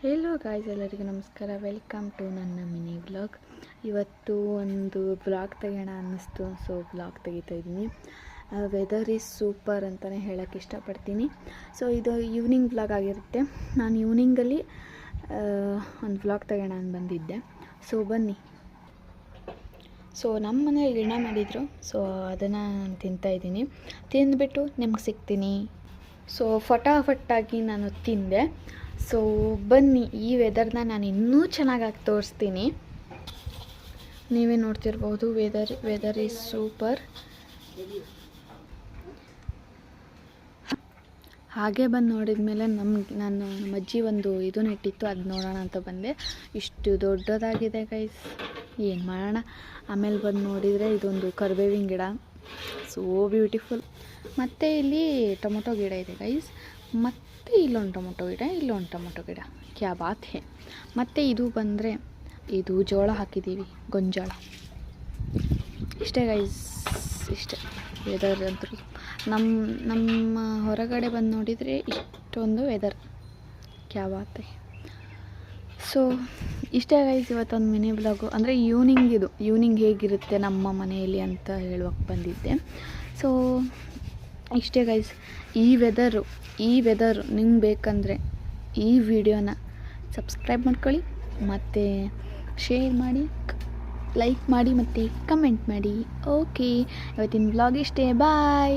Hello guys, ಎಲ್ಲರಿಗೂ ನಮಸ್ಕಾರ. Welcome to ನನ್ನ ಮಿನಿ ವ್ಲಾಗ್. ಇವತ್ತು ಒಂದು ವ್ಲಾಗ್ ತೆಗೋಣ ಅನ್ನಿಸ್ತು, ಸೊ ವ್ಲಾಗ್ ತೆಗಿತಾ ಇದ್ದೀನಿ. ವೆದರ್ ಈಸ್ ಸೂಪರ್ ಅಂತಲೇ ಹೇಳೋಕ್ಕೆ ಇಷ್ಟಪಡ್ತೀನಿ. ಸೊ ಇದು ಈವ್ನಿಂಗ್ ವ್ಲಾಗ್ ಆಗಿರುತ್ತೆ. ನಾನು ಈವ್ನಿಂಗಲ್ಲಿ ಒಂದು ವ್ಲಾಗ್ ತೆಗೋಣ ಅಂತ ಬಂದಿದ್ದೆ. ಸೊ ಬನ್ನಿ. ಸೊ ನಮ್ಮ ಮನೇಲಿ ಗಿಣ ಮಾಡಿದರು, ಸೊ ಅದನ್ನು ನಾನು ತಿಂತಾಯಿದ್ದೀನಿ. ತಿಂದುಬಿಟ್ಟು ನಿಮ್ಗೆ ಸಿಗ್ತೀನಿ. ಸೊ ಫಟಾಫಟ್ಟಾಗಿ ನಾನು ತಿಂದೆ. ಸೊ ಬನ್ನಿ, ಈ ವೆದರ್ನ ನಾನು ಇನ್ನೂ ಚೆನ್ನಾಗಿ ತೋರಿಸ್ತೀನಿ. ನೀವೇ ನೋಡ್ತಿರ್ಬೋದು, ವೆದರ್ ಈಸ್ ಸೂಪರ್. ಹಾಗೆ ಬಂದು ನೋಡಿದ ಮೇಲೆ ನಮ್ಮ ಅಜ್ಜಿ ಒಂದು ಇದು ನೆಟ್ಟಿತ್ತು, ಅದು ನೋಡೋಣ ಅಂತ ಬಂದೆ. ಇಷ್ಟು ದೊಡ್ಡದಾಗಿದೆ ಗೈಸ್, ಏನು ಮಾಡೋಣ. ಆಮೇಲೆ ಬಂದು ನೋಡಿದರೆ ಇದೊಂದು ಕರಿಬೇವಿನ ಗಿಡ, ಸೋ ಬ್ಯೂಟಿಫುಲ್. ಮತ್ತು ಇಲ್ಲಿ ಟೊಮೊಟೊ ಗಿಡ ಇದೆ ಗೈಸ್. ಮತ್ತು ಇಲ್ಲೊಂದು ಟೊಮೊಟೊ ಗಿಡ, ಇಲ್ಲೊಂದು ಟೊಮೊಟೊ ಗಿಡ, ಕ್ಯಾ ಬಾತ್ ಹೇ. ಮತ್ತು ಇದು ಬಂದರೆ ಇದು ಜೋಳ ಹಾಕಿದ್ದೀವಿ, ಗೊಂಜಾಳ. ಇಷ್ಟೇ ಗೈಸ್, ಇಷ್ಟೇ ವೆದರ್ ಅಂತೂ. ನಮ್ಮ ಹೊರಗಡೆ ಬಂದು ನೋಡಿದರೆ ಇಷ್ಟೊಂದು ವೆದರ್, ಕ್ಯಾ ಬಾತ್ ಹೇ. ಸೊ ಇಷ್ಟೇ ಗೈಸ್ ಇವತ್ತೊಂದು ಮಿನಿ ಬ್ಲಾಗು. ಅಂದರೆ ಈವ್ನಿಂಗ್ ಹೇಗಿರುತ್ತೆ ನಮ್ಮ ಮನೆಯಲ್ಲಿ ಅಂತ ಹೇಳುವಕ್ಕೆ ಬಂದಿದ್ದೆ. ಸೊ ಇಷ್ಟೇ ಗೈಸ್. ಈ ವೆದರು ನಿಮ್ಗೆ ಬೇಕಂದರೆ ಈ ವಿಡಿಯೋನ ಸಬ್ಸ್ಕ್ರೈಬ್ ಮಾಡ್ಕೊಳ್ಳಿ, ಮತ್ತು ಶೇರ್ ಮಾಡಿ, ಲೈಕ್ ಮಾಡಿ, ಮತ್ತು ಕಮೆಂಟ್ ಮಾಡಿ. ಓಕೆ, ಇವತ್ತಿನ ವ್ಲಾಗ್ ಇಷ್ಟೇ. ಬಾಯ್.